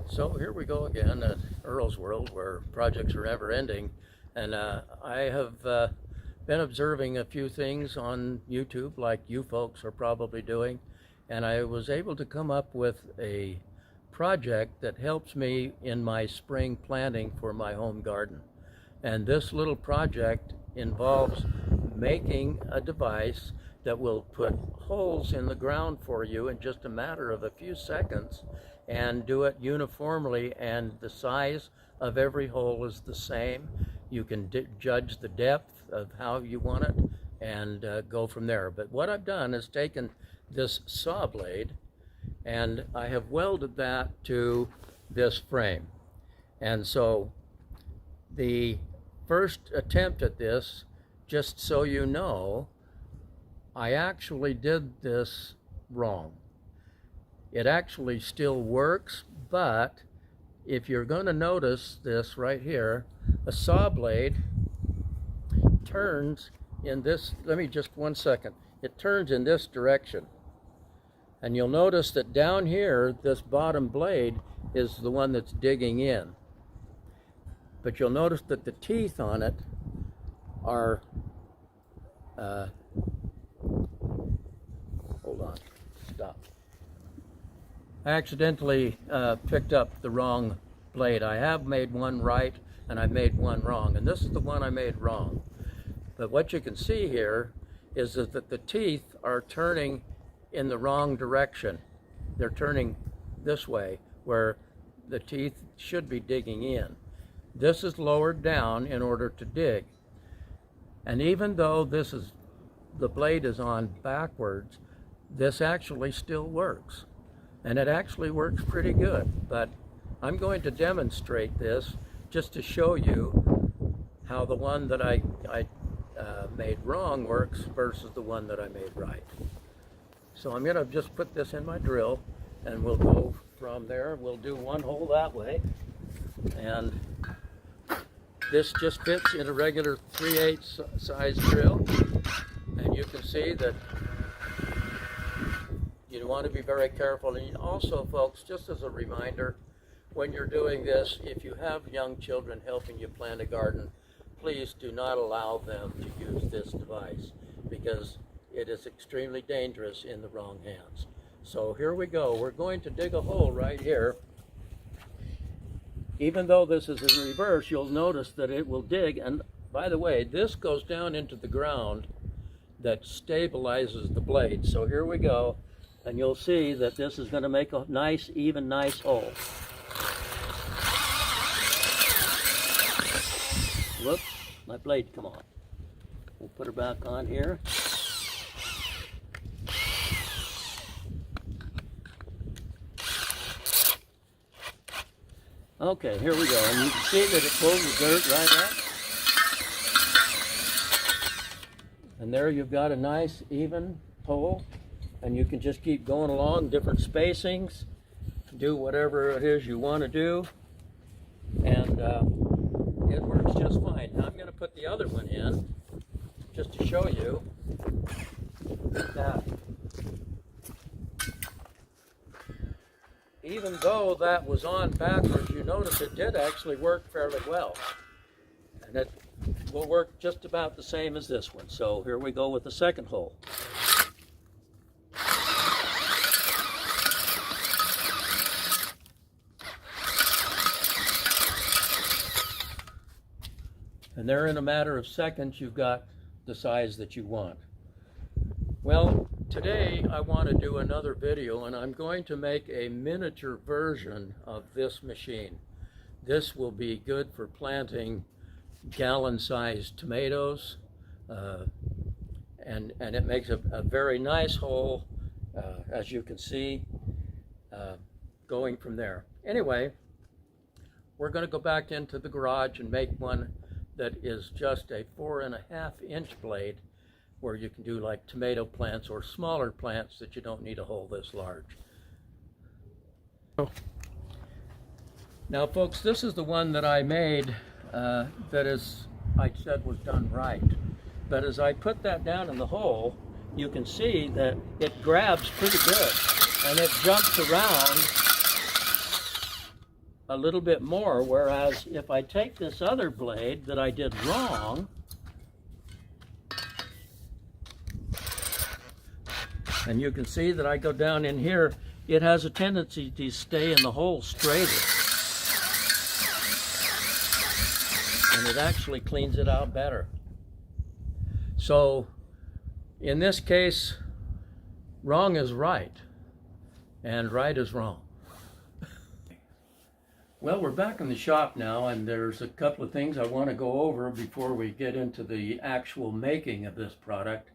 So here we go again at Earl's world, where projects are never ending, and I have been observing a few things on YouTube like you folks are probably doing, and I was able to come up with a project that helps me in my spring planting for my home garden. And this little project involves making a device that will put holes in the ground for you in just a matter of a few seconds and do it uniformly, and the size of every hole is the same. You can judge the depth of how you want it and go from there. But what I've done is taken this saw blade and I have welded that to this frame. And so the first attempt at this, just so you know, I actually did this wrong. It actually still works, but if you're going to notice this right here, a saw blade turns in this, one second, it turns in this direction. And you'll notice that down here, this bottom blade is the one that's digging in. But you'll notice that the teeth on it are, hold on, stop. I accidentally picked up the wrong blade. I have made one right and I made one wrong, and this is the one I made wrong. But what you can see here is that the teeth are turning in the wrong direction. They're turning this way where the teeth should be digging in. This is lowered down in order to dig. And even though the blade is on backwards, this actually still works. And it actually works pretty good. But I'm going to demonstrate this just to show you how the one that I made wrong works versus the one that I made right. So I'm going to just put this in my drill and we'll go from there. We'll do one hole that way. And this just fits in a regular 3/8 size drill. And you can see that you want to be very careful. And also, folks, just as a reminder, when you're doing this, if you have young children helping you plant a garden, please do not allow them to use this device because it is extremely dangerous in the wrong hands. So here we go. We're going to dig a hole right here. Even though this is in reverse, you'll notice that it will dig. And by the way, this goes down into the ground that stabilizes the blade. So here we go. And you'll see that this is going to make a nice, even, nice hole. Whoops, my blade come on. We'll put her back on here. Okay, here we go. And you can see that it pulls the dirt right out. And there you've got a nice, even hole. And you can just keep going along, different spacings, do whatever it is you want to do, and it works just fine. Now I'm going to put the other one in, just to show you that even though that was on backwards, you notice it did actually work fairly well. And it will work just about the same as this one. So here we go with the second hole. And there, in a matter of seconds, you've got the size that you want. Well, today I want to do another video, and I'm going to make a miniature version of this machine. This will be good for planting gallon-sized tomatoes, and it makes a very nice hole, as you can see, going from there. Anyway, we're going to go back into the garage and make one that is just a 4.5-inch blade, where you can do like tomato plants or smaller plants that you don't need a hole this large. Now folks, this is the one that I made that is, I said, was done right. But as I put that down in the hole, you can see that it grabs pretty good and it jumps around a little bit more, whereas if I take this other blade that I did wrong, and you can see that I go down in here, it has a tendency to stay in the hole straighter. And it actually cleans it out better. So in this case, wrong is right, and right is wrong. Well, we're back in the shop now, and there's a couple of things I want to go over before we get into the actual making of this product,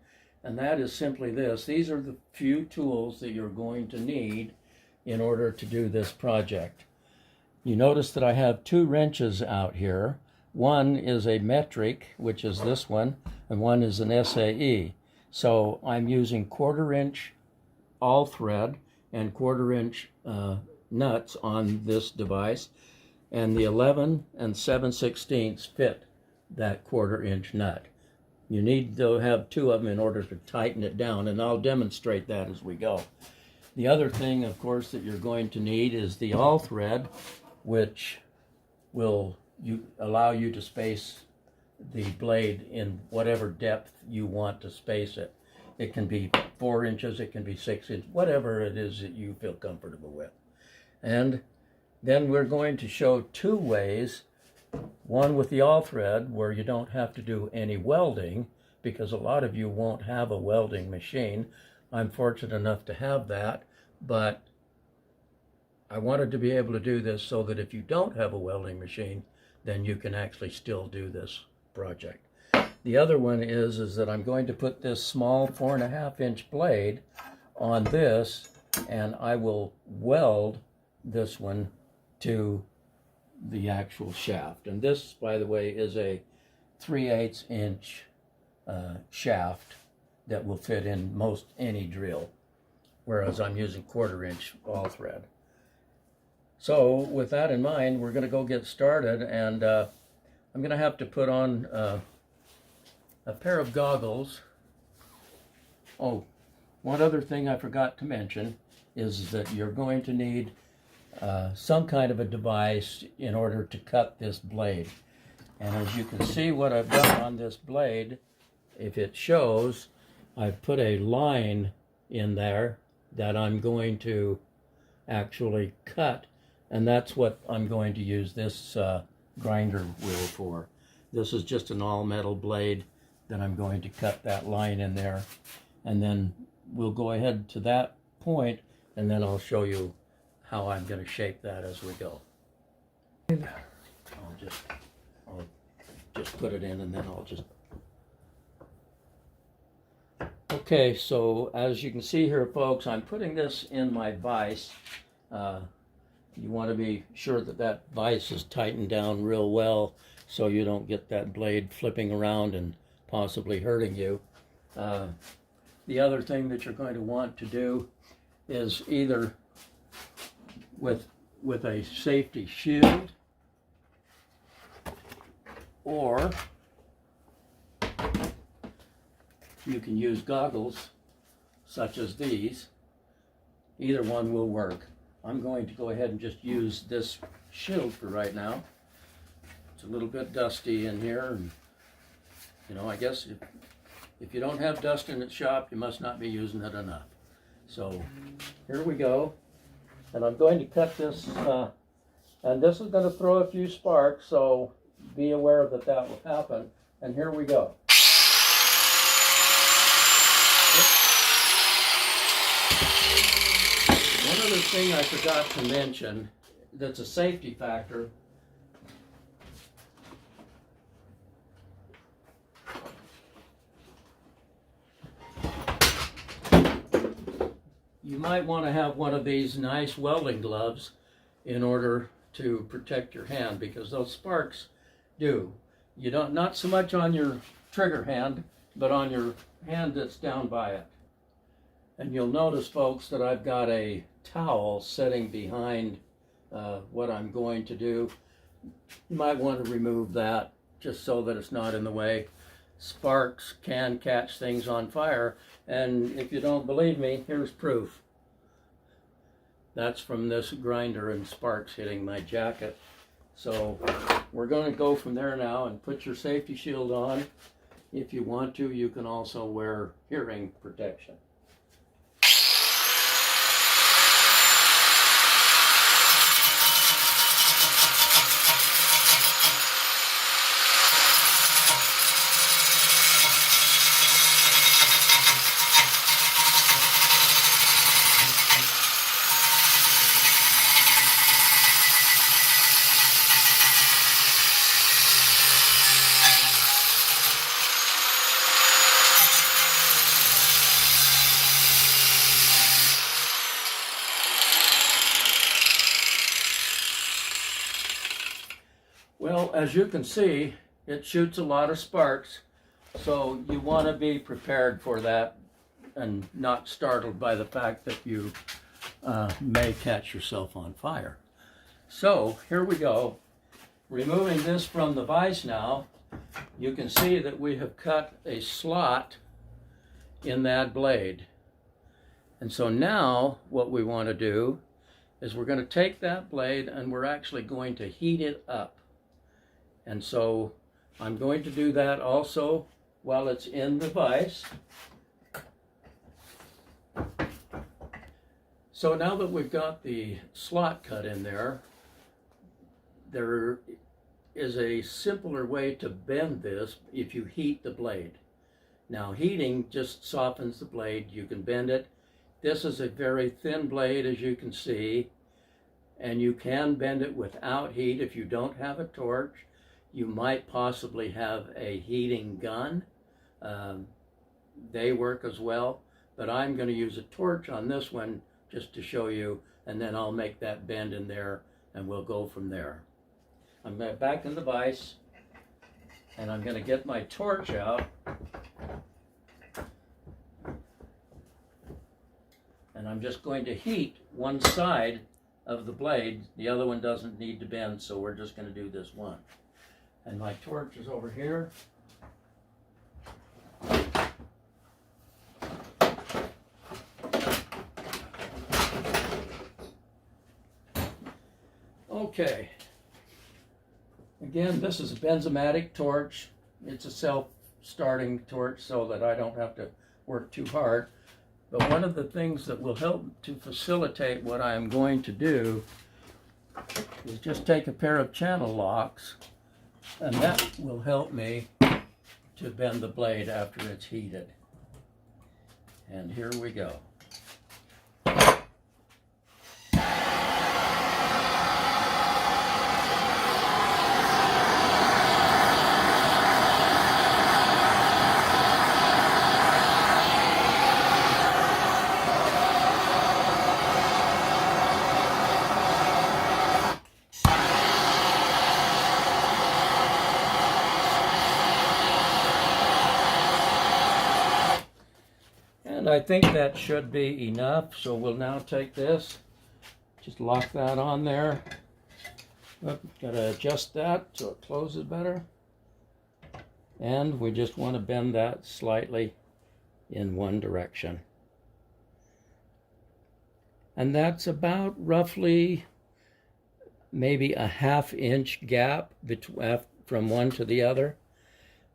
and that is simply this. These are the few tools that you're going to need in order to do this project. You notice that I have 2 wrenches out here. One is a metric, which is this one, and one is an SAE. So I'm using 1/4 inch all thread and 1/4 inch nuts on this device, and the 11 and 7/16 fit that 1/4 inch nut. You need to have 2 of them in order to tighten it down, and I'll demonstrate that as we go. The other thing, of course, that you're going to need is the all thread, which will allow you to space the blade in whatever depth you want to space it. It can be 4 inches, it can be 6 inches, whatever it is that you feel comfortable with. And then we're going to show 2 ways, one with the all thread where you don't have to do any welding, because a lot of you won't have a welding machine. I'm fortunate enough to have that, but I wanted to be able to do this so that if you don't have a welding machine, then you can actually still do this project. The other one is that I'm going to put this small 4.5 inch blade on this, and I will weld this one to the actual shaft. And this, by the way, is a 3/8 inch shaft that will fit in most any drill, whereas I'm using 1/4 inch all thread. So with that in mind, we're going to go get started, and I'm going to have to put on a pair of goggles. Oh, one other thing I forgot to mention is that you're going to need some kind of a device in order to cut this blade. And as you can see, what I've done on this blade, if it shows, I've put a line in there that I'm going to actually cut, and that's what I'm going to use this grinder wheel for. This is just an all metal blade that I'm going to cut that line in there, and then we'll go ahead to that point, and then I'll show you how I'm going to shape that as we go. I'll just put it in, and then I'll just... Okay, so as you can see here, folks, I'm putting this in my vise. You want to be sure that that vise is tightened down real well so you don't get that blade flipping around and possibly hurting you. The other thing that you're going to want to do is either with a safety shield, or you can use goggles such as these. Either one will work. I'm going to go ahead and just use this shield for right now. It's a little bit dusty in here, and you know, I guess if you don't have dust in the shop, you must not be using it enough. So here we go, and I'm going to cut this, and this is going to throw a few sparks, so be aware that that will happen. And here we go. One other thing I forgot to mention that's a safety factor. You might want to have one of these nice welding gloves in order to protect your hand, because those sparks do. You don't, not so much on your trigger hand, but on your hand that's down by it. And you'll notice, folks, that I've got a towel sitting behind what I'm going to do. You might want to remove that just so that it's not in the way. Sparks can catch things on fire, and if you don't believe me, here's proof. That's from this grinder and sparks hitting my jacket. So we're going to go from there now, and put your safety shield on. If you want to, you can also wear hearing protection. Well, as you can see, it shoots a lot of sparks, so you want to be prepared for that and not startled by the fact that you may catch yourself on fire. So here we go. Removing this from the vise now, you can see that we have cut a slot in that blade. And so now what we want to do is we're going to take that blade and we're actually going to heat it up. And so I'm going to do that also while it's in the vise. So now that we've got the slot cut in there, there is a simpler way to bend this if you heat the blade. Now heating just softens the blade. You can bend it. This is a very thin blade, as you can see, and you can bend it without heat. If you don't have a torch, you might possibly have a heating gun. They work as well, but I'm going to use a torch on this one just to show you, and then I'll make that bend in there and we'll go from there. I'm back in the vise, and I'm going to get my torch out, and I'm just going to heat one side of the blade. The other one doesn't need to bend, so we're just going to do this one. And my torch is over here. Okay. Again, this is a benzomatic torch. It's a self-starting torch so that I don't have to work too hard. But one of the things that will help to facilitate what I am going to do is just take a pair of Channellocks, and that will help me to bend the blade after it's heated. And here we go. And I think that should be enough, so we'll now take this, just lock that on there. Gotta adjust that so it closes better. And we just want to bend that slightly in one direction. And that's about roughly maybe a ½ inch gap from one to the other.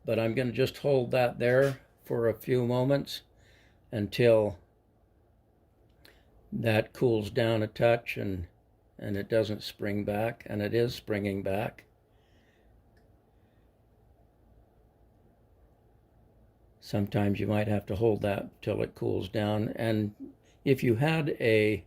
But I'm going to just hold that there for a few moments until that cools down a touch and it doesn't spring back, and it is springing back. Sometimes you might have to hold that till it cools down. And if you had a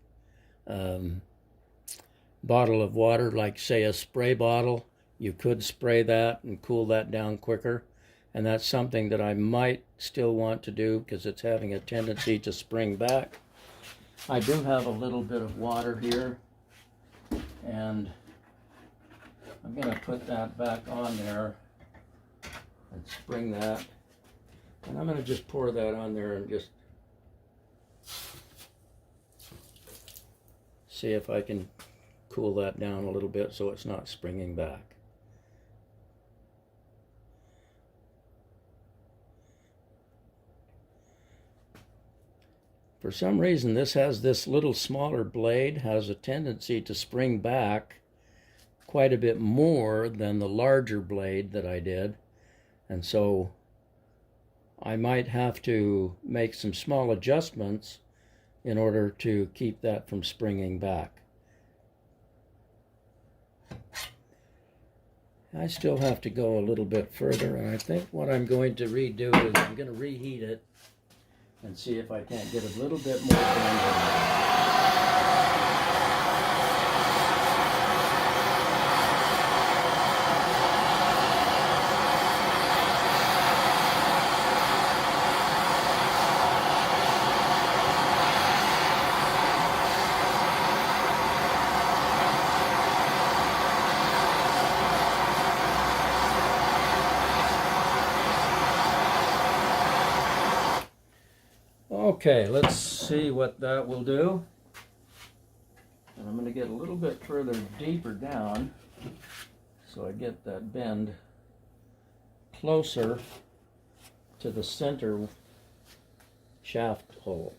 bottle of water, like say a spray bottle, you could spray that and cool that down quicker. And that's something that I might still want to do because it's having a tendency to spring back. I do have a little bit of water here, and I'm going to put that back on there and spring that. And I'm going to just pour that on there and just see if I can cool that down a little bit so it's not springing back. For some reason, this has this little smaller blade, has a tendency to spring back quite a bit more than the larger blade that I did. And so I might have to make some small adjustments in order to keep that from springing back. I still have to go a little bit further, and I think what I'm going to redo is I'm going to reheat it and see if I can't get a little bit more bend in it. Okay, let's see what that will do. And I'm going to get a little bit further deeper down so I get that bend closer to the center shaft hole.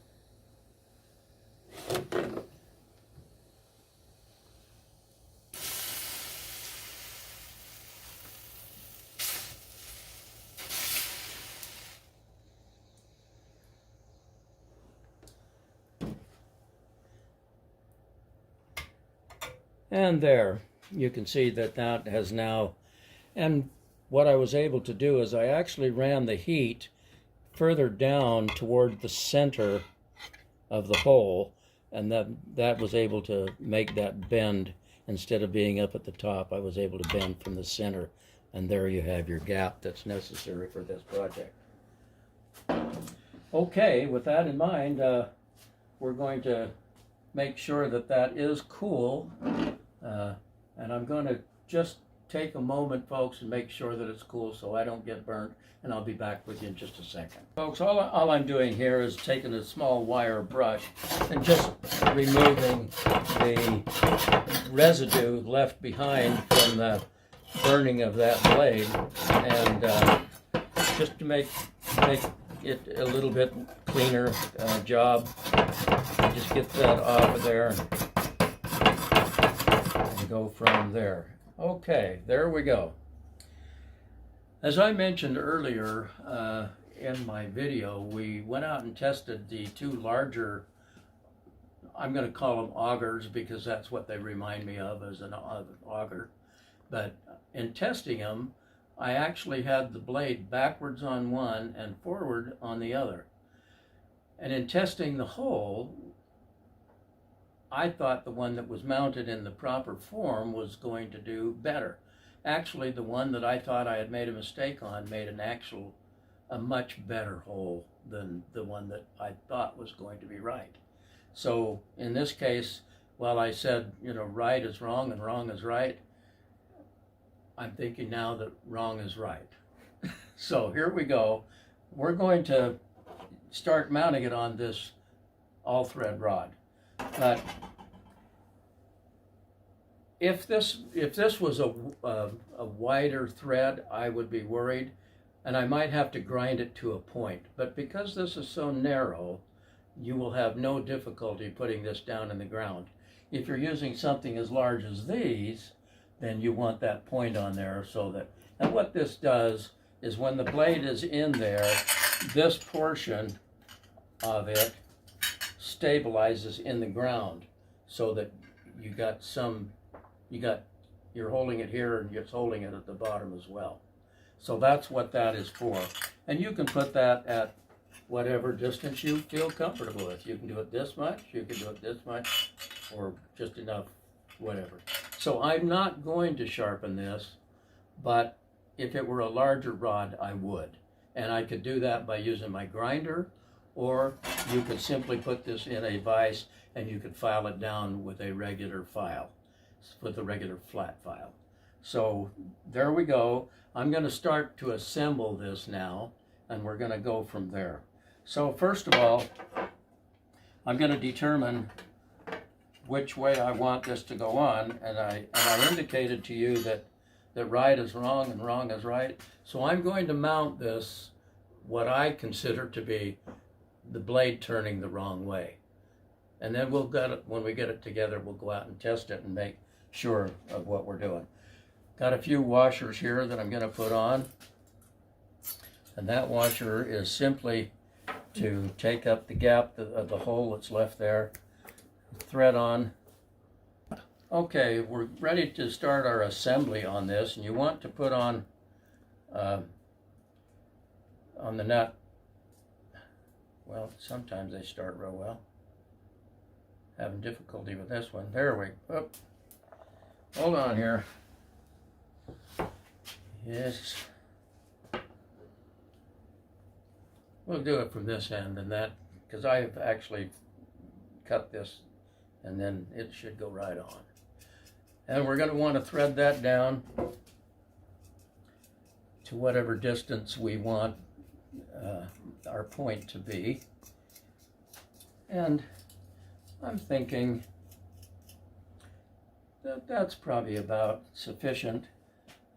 And there, you can see that that has now, and what I was able to do is I actually ran the heat further down toward the center of the hole, and that was able to make that bend. Instead of being up at the top, I was able to bend from the center, and there you have your gap that's necessary for this project. Okay, with that in mind, we're going to make sure that that is cool. And I'm going to just take a moment, folks, and make sure that it's cool so I don't get burnt, and I'll be back with you in just a second. Folks, all I'm doing here is taking a small wire brush and just removing the residue left behind from the burning of that blade, and just to make it a little bit cleaner job. Just get that off of there and go from there. Okay, there we go. As I mentioned earlier in my video, we went out and tested the two larger, I'm going to call them augers because that's what they remind me of as an auger. But in testing them, I actually had the blade backwards on one and forward on the other. And in testing the hole, I thought the one that was mounted in the proper form was going to do better. Actually, the one that I thought I had made a mistake on made a much better hole than the one that I thought was going to be right. So in this case, while I said, right is wrong and wrong is right, I'm thinking now that wrong is right. So here we go. We're going to start mounting it on this all-thread rod. But if this was a wider thread, I would be worried, and I might have to grind it to a point. But because this is so narrow, you will have no difficulty putting this down in the ground. If you're using something as large as these, then you want that point on there so that, and what this does is when the blade is in there, this portion of it stabilizes in the ground so that you're holding it here and it's holding it at the bottom as well. So that's what that is for. And you can put that at whatever distance you feel comfortable with. You can do it this much, you can do it this much, or just enough, whatever. So I'm not going to sharpen this, but if it were a larger rod, I would. And I could do that by using my grinder, or you could simply put this in a vise and you could file it down with a regular file, with a regular flat file. So there we go. I'm going to start to assemble this now, and we're going to go from there. So first of all, I'm going to determine which way I want this to go on, and I indicated to you that right is wrong and wrong is right. So I'm going to mount this what I consider to be the blade turning the wrong way. And then we'll get it, when we get it together, we'll go out and test it and make sure of what we're doing. Got a few washers here that I'm going to put on. And that washer is simply to take up the gap of the hole that's left there. Thread on. Okay, we're ready to start our assembly on this, and you want to put on the nut. Well, sometimes they start real well. Having difficulty with this one. There we go. Hold on here. Yes. We'll do it from this end and that, because I've actually cut this, and then it should go right on. And we're going to want to thread that down to whatever distance we want our point to be. And I'm thinking that that's probably about sufficient.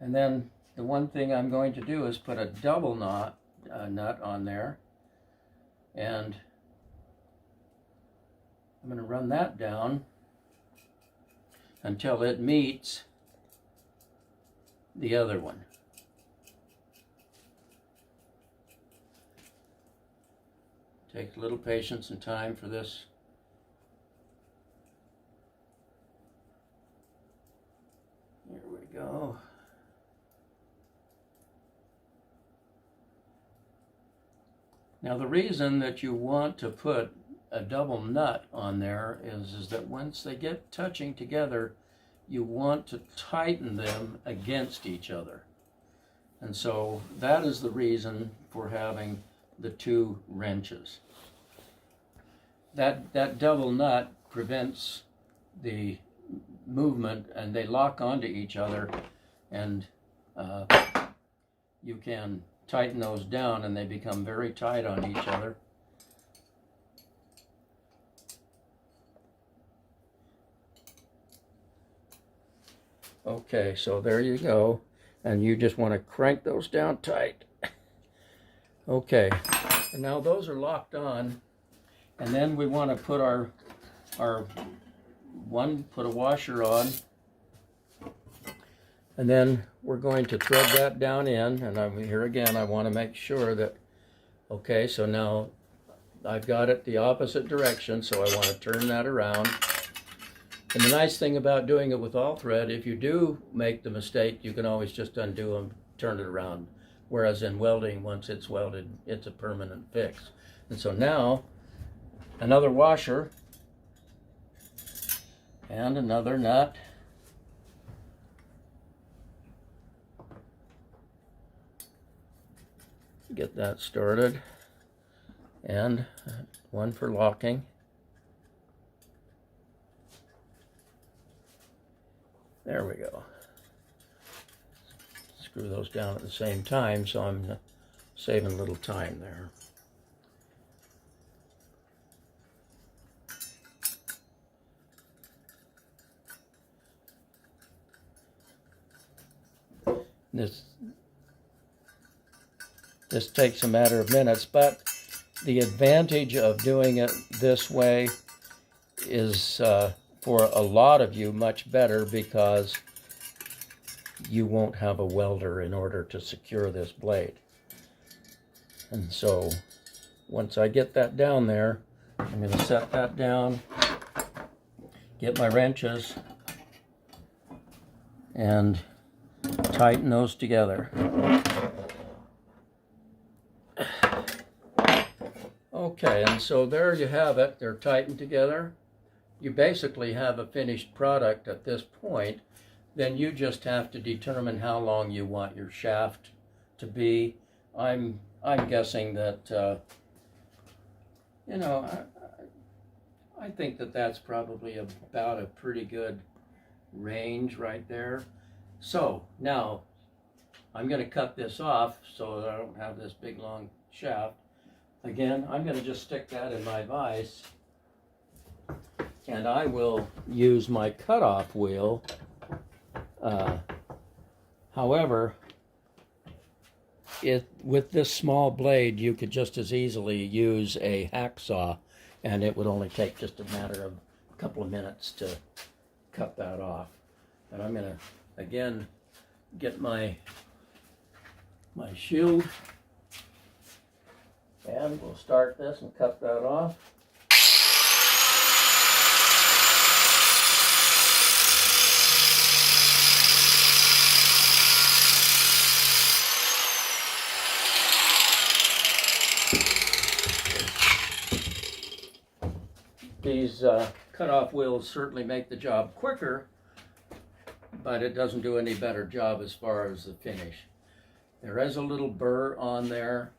And then the one thing I'm going to do is put a double nut on there, and I'm going to run that down until it meets the other one. Take a little patience and time for this. Here we go. Now the reason that you want to put a double nut on there is that once they get touching together, you want to tighten them against each other. And so that is the reason for having the two wrenches. That double nut prevents the movement, and they lock onto each other, and you can tighten those down and they become very tight on each other. Okay, so there you go, and you just want to crank those down tight. Okay, and now those are locked on, and then we want to put our put a washer on, and then we're going to thread that down in, and I'm here again, I want to make sure that, okay, so now I've got it the opposite direction, so I want to turn that around. And the nice thing about doing it with all thread, if you do make the mistake, you can always just undo them, turn it around. Whereas in welding, once it's welded, it's a permanent fix. And so now, another washer, and another nut. Get that started, and one for locking. There we go. Screw those down at the same time, so I'm saving a little time there. This takes a matter of minutes, but the advantage of doing it this way is for a lot of you much better, because you won't have a welder in order to secure this blade. And so once I get that down there, I'm going to set that down, get my wrenches, and tighten those together. Okay, and so there you have it. They're tightened together. You basically have a finished product at this point. Then you just have to determine how long you want your shaft to be. I'm guessing that you know, I think that that's probably about a pretty good range right there. So now I'm going to cut this off so that I don't have this big long shaft. Again, I'm going to just stick that in my vise, and I will use my cutoff wheel. However, with this small blade, you could just as easily use a hacksaw, and it would only take just a matter of a couple of minutes to cut that off. And I'm going to, again, get my shield, and we'll start this and cut that off. These cutoff wheels certainly make the job quicker, but it doesn't do any better job as far as the finish. There is a little burr on there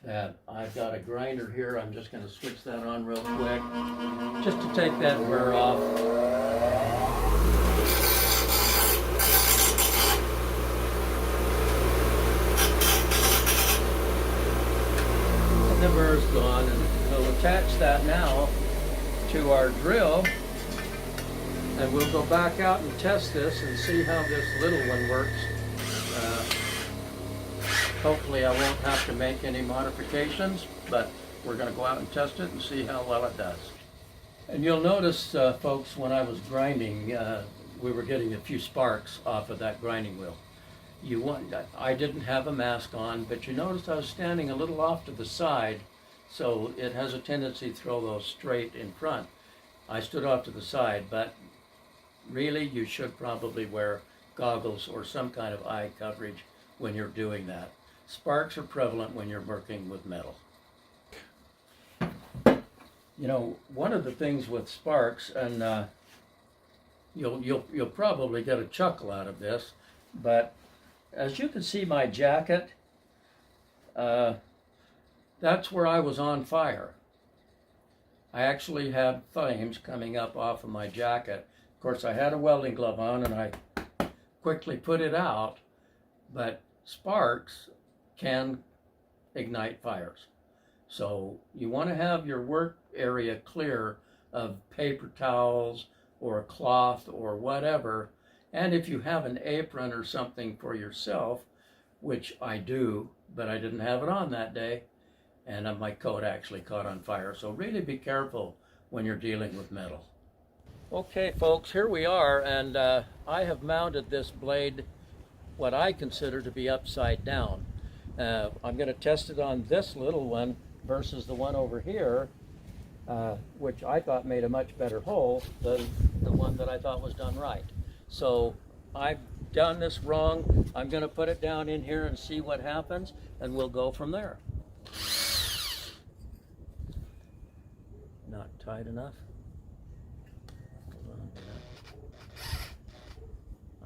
that I've got a grinder here. I'm just going to switch that on real quick just to take that burr off. And the burr's gone, and we'll attach that now to our drill, and we'll go back out and test this and see how this little one works. Hopefully I won't have to make any modifications, but we're going to go out and test it and see how well it does. And you'll notice, folks, when I was grinding, we were getting a few sparks off of that grinding wheel. I didn't have a mask on, but you noticed I was standing a little off to the side, so it has a tendency to throw those straight in front. I stood off to the side, but really you should probably wear goggles or some kind of eye coverage when you're doing that. Sparks are prevalent when you're working with metal. You know, one of the things with sparks, and you'll probably get a chuckle out of this, but as you can see my jacket, that's where I was on fire. I actually had flames coming up off of my jacket. Of course, I had a welding glove on and I quickly put it out, but sparks can ignite fires. So you want to have your work area clear of paper towels or a cloth or whatever. And if you have an apron or something for yourself, which I do, but I didn't have it on that day, and my coat actually caught on fire. So really be careful when you're dealing with metal. Okay, folks, here we are, and I have mounted this blade what I consider to be upside down. I'm going to test it on this little one versus the one over here, which I thought made a much better hole than the one that I thought was done right. So I've done this wrong. I'm going to put it down in here and see what happens, and we'll go from there. Not tight enough. Hold on to that.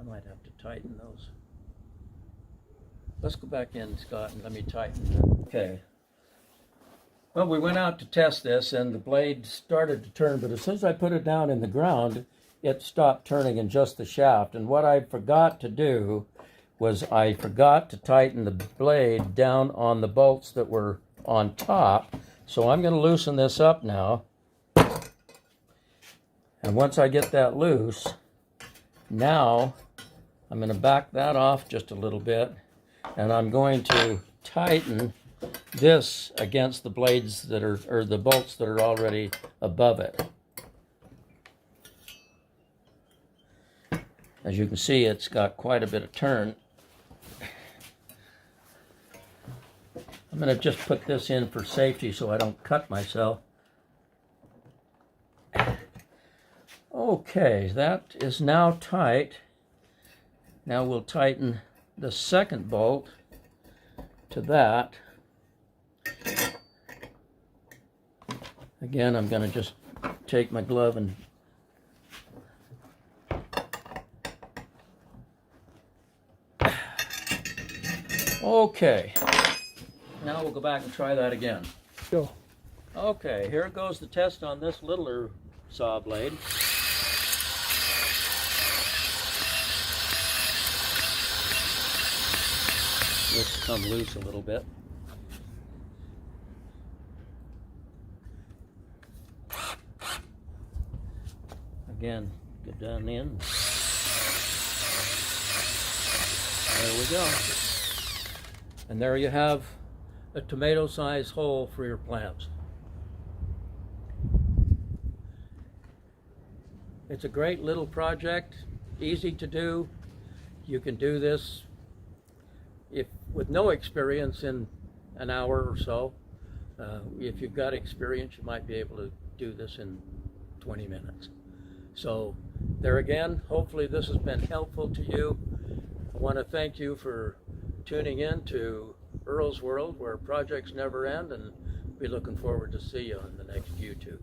I might have to tighten those. Let's go back in, Scott, and let me tighten them. Okay. Well, we went out to test this, and the blade started to turn, but as soon as I put it down in the ground, it stopped turning in just the shaft. And what I forgot to do was I forgot to tighten the blade down on the bolts that were on top. So I'm going to loosen this up now. And once I get that loose, now I'm going to back that off just a little bit, and I'm going to tighten this against the blades that are, or the bolts that are already above it. As you can see, it's got quite a bit of turn. I'm going to just put this in for safety so I don't cut myself. Okay, that is now tight. Now we'll tighten the second bolt to that. Again, I'm going to just take my glove and okay. Now we'll go back and try that again. Go. Okay, here goes the test on this littler saw blade. Let's come loose a little bit. Again, get down in. There we go. And there you have a tomato-sized hole for your plants. It's a great little project, easy to do. You can do this with no experience in an hour or so. If you've got experience, you might be able to do this in 20 minutes. So there again, hopefully this has been helpful to you. I want to thank you for tuning in to Earl's World, where projects never end, and be looking forward to see you on the next YouTube.